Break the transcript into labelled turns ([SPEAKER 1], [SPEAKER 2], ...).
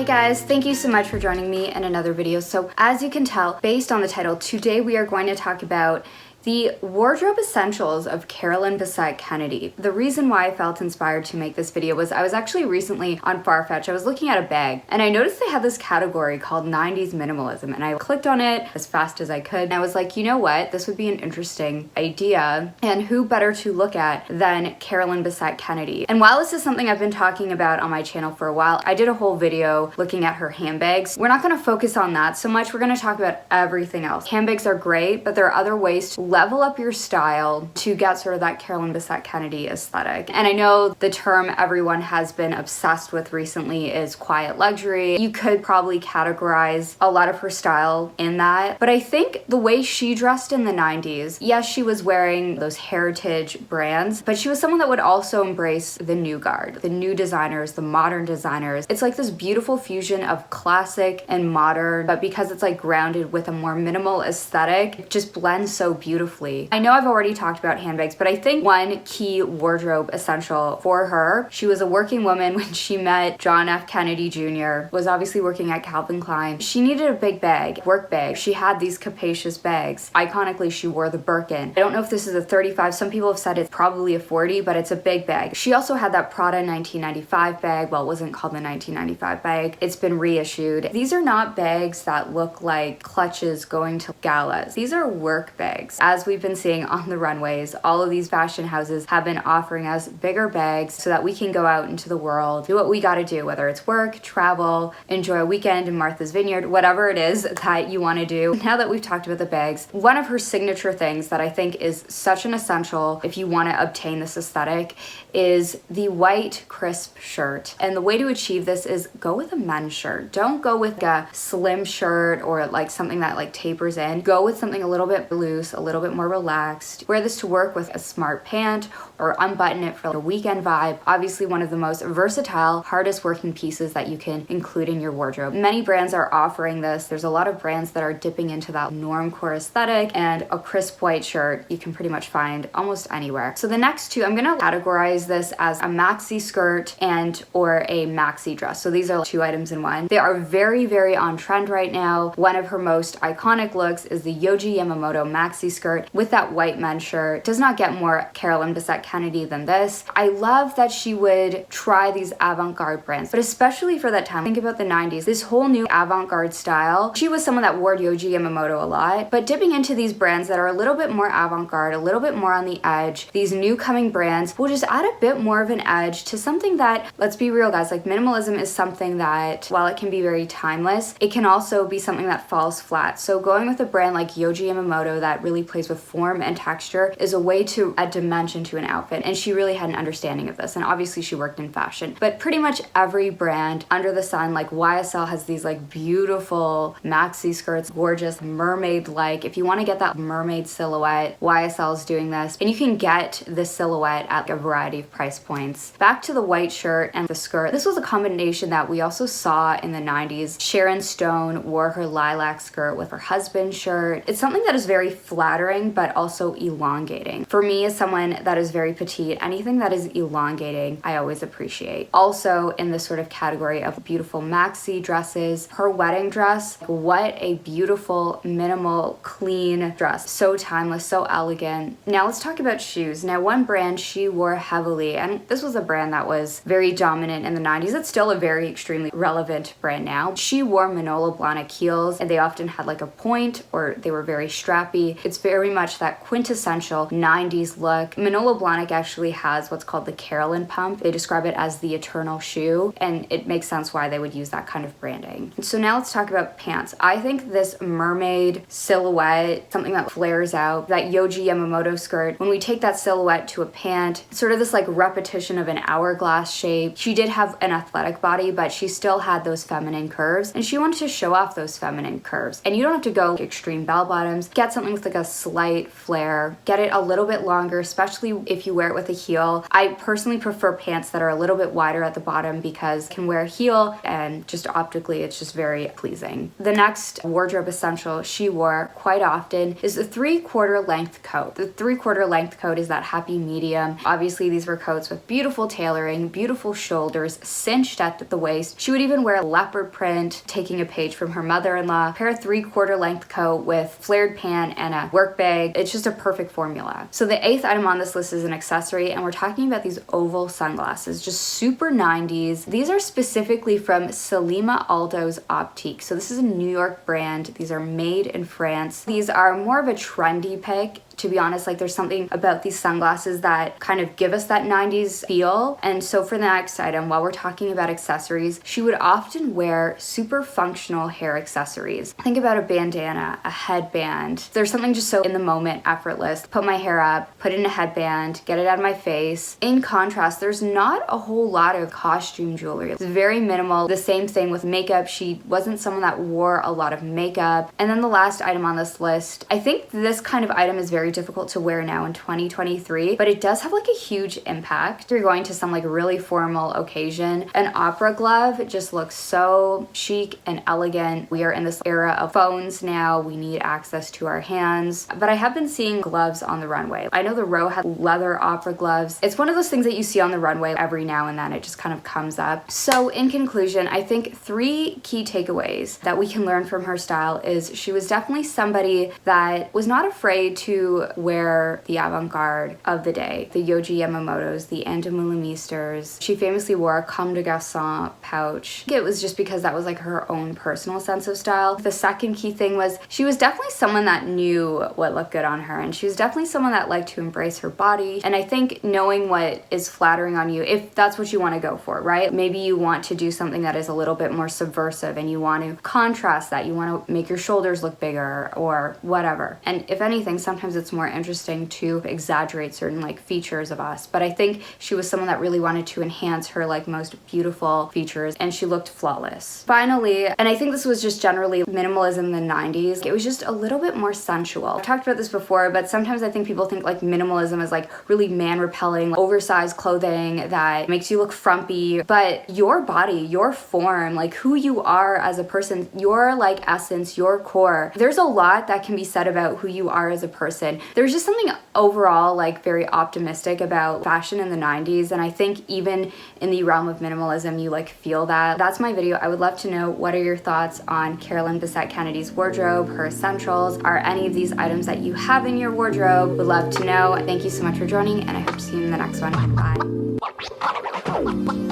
[SPEAKER 1] Hey guys, thank you so much for joining me in another video. So as you can tell, based on the title, today we are going to talk about the wardrobe essentials of Carolyn Bessette-Kennedy. The reason why I felt inspired to make this video was I was actually recently on Farfetch. I was looking at a bag and I noticed they had this category called 90s Minimalism, and I clicked on it as fast as I could. And I was like, you know what? This would be an interesting idea, and who better to look at than Carolyn Bessette-Kennedy. And while this is something I've been talking about on my channel for a while, I did a whole video looking at her handbags. We're not gonna focus on that so much. We're gonna talk about everything else. Handbags are great, but there are other ways to level up your style to get sort of that Carolyn Bessette-Kennedy aesthetic. And I know the term everyone has been obsessed with recently is quiet luxury. You could probably categorize a lot of her style in that, but I think the way she dressed in the 90s, yes, she was wearing those heritage brands, but she was someone that would also embrace the new guard, the new designers, the modern designers. It's like this beautiful fusion of classic and modern, but because it's like grounded with a more minimal aesthetic, it just blends so beautifully. I know I've already talked about handbags, but I think one key wardrobe essential for her, she was a working woman when she met John F. Kennedy Jr., was obviously working at Calvin Klein. She needed a big bag, work bag. She had these capacious bags. Iconically, she wore the Birkin. I don't know if this is a 35. Some people have said it's probably a 40, but it's a big bag. She also had that Prada 1995 bag. Well, it wasn't called the 1995 bag. It's been reissued. These are not bags that look like clutches going to galas. These are work bags. As we've been seeing on the runways, all of these fashion houses have been offering us bigger bags so that we can go out into the world, do what we gotta do, whether it's work, travel, enjoy a weekend in Martha's Vineyard, whatever it is that you wanna do. Now that we've talked about the bags, one of her signature things that I think is such an essential if you wanna obtain this aesthetic is the white crisp shirt. And the way to achieve this is go with a men's shirt. Don't go with a slim shirt or like something that like tapers in. Go with something a little bit loose, a little bit more relaxed. Wear this to work with a smart pant or unbutton it for a weekend vibe. Obviously one of the most versatile, hardest working pieces that you can include in your wardrobe. Many brands are offering this. There's a lot of brands that are dipping into that normcore aesthetic, and a crisp white shirt you can pretty much find almost anywhere. So the next two, I'm gonna categorize this as a maxi skirt and or a maxi dress. So these are two items in one. They are very, very on trend right now. One of her most iconic looks is the Yohji Yamamoto maxi skirt with that white men's shirt. Does not get more Carolyn Bessette-Kennedy than this. I love that she would try these avant-garde brands, but especially for that time, think about the 90s, this whole new avant-garde style. She was someone that wore Yohji Yamamoto a lot, but dipping into these brands that are a little bit more avant-garde, a little bit more on the edge, these new coming brands will just add a bit more of an edge to something that, let's be real guys, like minimalism is something that while it can be very timeless, it can also be something that falls flat. So going with a brand like Yohji Yamamoto that really plays with form and texture is a way to add dimension to an outfit, and she really had an understanding of this. And obviously she worked in fashion, but pretty much every brand under the sun, like YSL has these like beautiful maxi skirts, gorgeous mermaid-like. If you want to get that mermaid silhouette, YSL is doing this, and you can get this silhouette at a variety of price points. Back to the white shirt and the skirt. This was a combination that we also saw in the 90s. Sharon Stone wore her lilac skirt with her husband's shirt. It's something that is very flattering, but also elongating. For me, as someone that is very petite, anything that is elongating, I always appreciate. Also in this sort of category of beautiful maxi dresses, her wedding dress, what a beautiful, minimal, clean dress. So timeless, so elegant. Now let's talk about shoes. Now one brand she wore heavily, and this was a brand that was very dominant in the 90s. It's still a very extremely relevant brand now. She wore Manolo Blahnik heels, and they often had like a point or they were very strappy. It's very much that quintessential 90s look. Manolo Blahnik actually has what's called the Carolyn pump. They describe it as the eternal shoe, and it makes sense why they would use that kind of branding. So now let's talk about pants. I think this mermaid silhouette, something that flares out, that Yohji Yamamoto skirt, when we take that silhouette to a pant, sort of this like repetition of an hourglass shape. She did have an athletic body, but she still had those feminine curves, and she wanted to show off those feminine curves. And you don't have to go extreme bell bottoms. Get something with like a slight flare. Get it a little bit longer, especially if you wear it with a heel. I personally prefer pants that are a little bit wider at the bottom because I can wear a heel and just optically it's just very pleasing. The next wardrobe essential she wore quite often is the 3/4 length coat. The 3/4 length coat is that happy medium. Obviously these were coats with beautiful tailoring, beautiful shoulders, cinched at the waist. She would even wear a leopard print, taking a page from her mother-in-law, pair of 3/4 length coat with flared pant and a work bag. It's just a perfect formula. So the 8th item on this list is an accessory, and we're talking about these oval sunglasses, just super 90s. These are specifically from Selima Aldo's Optique. So this is a New York brand. These are made in France. These are more of a trendy pick. To be honest, like there's something about these sunglasses that kind of give us that 90s feel. And so for the next item, while we're talking about accessories, she would often wear super functional hair accessories. Think about a bandana, a headband. There's something just so in the moment, effortless. Put my hair up, put in a headband, get it out of my face. In contrast, there's not a whole lot of costume jewelry. It's very minimal. The same thing with makeup. She wasn't someone that wore a lot of makeup. And then the last item on this list, I think this kind of item is very difficult to wear now in 2023, but it does have like a huge impact. If you're going to some like really formal occasion, an opera glove just looks so chic and elegant. We are in this era of phones now. We need access to our hands, but I have been seeing gloves on the runway. I know the Row had leather opera gloves. It's one of those things that you see on the runway every now and then. It just kind of comes up. So in conclusion, I think 3 key takeaways that we can learn from her style is she was definitely somebody that was not afraid to wear the avant-garde of the day. The Yohji Yamamotos, the Andamula Meisters. She famously wore a Comme des Garçons pouch. It was just because that was like her own personal sense of style. The second key thing was she was definitely someone that knew what looked good on her, and she was definitely someone that liked to embrace her body. And I think knowing what is flattering on you, if that's what you want to go for, right? Maybe you want to do something that is a little bit more subversive and you want to contrast that. You want to make your shoulders look bigger or whatever. And if anything, sometimes it's more interesting to exaggerate certain like features of us. But I think she was someone that really wanted to enhance her like most beautiful features, and she looked flawless. Finally, and I think this was just generally minimalism in the 90s, it was just a little bit more sensual. I've talked about this before, but sometimes I think people think like minimalism is like really man-repelling, oversized clothing that makes you look frumpy, but your body, your form, like who you are as a person, your like essence, your core, there's a lot that can be said about who you are as a person. There's just something overall like very optimistic about fashion in the 90s, and I think even in the realm of minimalism you like feel that. That's my video. I would love to know, what are your thoughts on Carolyn Bessette-Kennedy's wardrobe, her essentials? Are any of these items that you have in your wardrobe? Would love to know. Thank you so much for joining, and I hope to see you in the next one. Bye.